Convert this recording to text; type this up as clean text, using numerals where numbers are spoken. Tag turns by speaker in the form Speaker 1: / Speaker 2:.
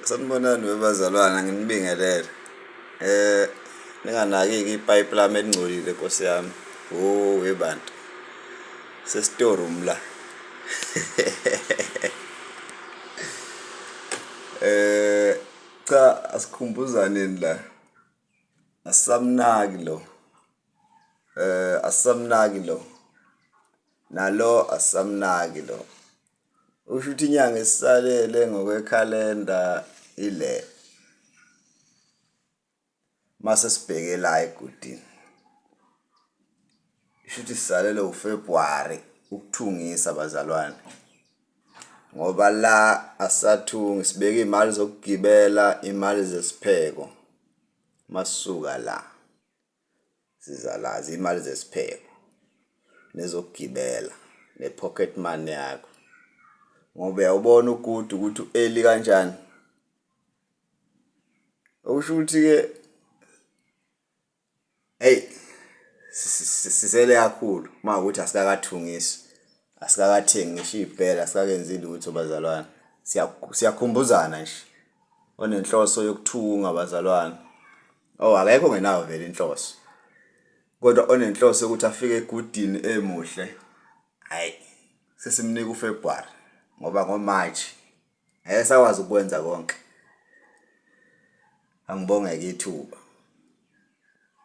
Speaker 1: Sanibonani webazalwane, nginibingelele. Ninganaki-ke ipayipi lami elingcolile Nkosi yami. Webantu. Se-storeroom la. Cha asikhumbuzaneni la. Asisamnaki lo. Asisamnaki lo. Nalo asisamnaki lo. Usho ukuthi inyanga esisalele ngokwekhalenda ile. Mase sibheke la egudini. Usho ukuthi sisalele uFebruary ukuthungisa bazalwane. Ngoba la asathungi sibeka imali zokugibela, imali zesipheko. Masuka la. Sizalazi imali zesipheko. Nezokugibela, nepocket money yakho. Ngoba uyawubona ukuthi u-early kanjani. Okusho ukuthi ke sisele kakhulu mawukuthi asikakathungisi. Asikakathengi ngisho ibhela, asikakenzi lutho bazalwane. Siyakhumbuzana nje. Onenhloso yokuthunga bazalwane. Akekho ongenayo vele inhloso. Kodwa onenhloso ukuthi afike egudini emuhle. Sesimnika uFebruary ngoba ngoMarch esakwazi ukwenza konke. Angibongeke ithuba.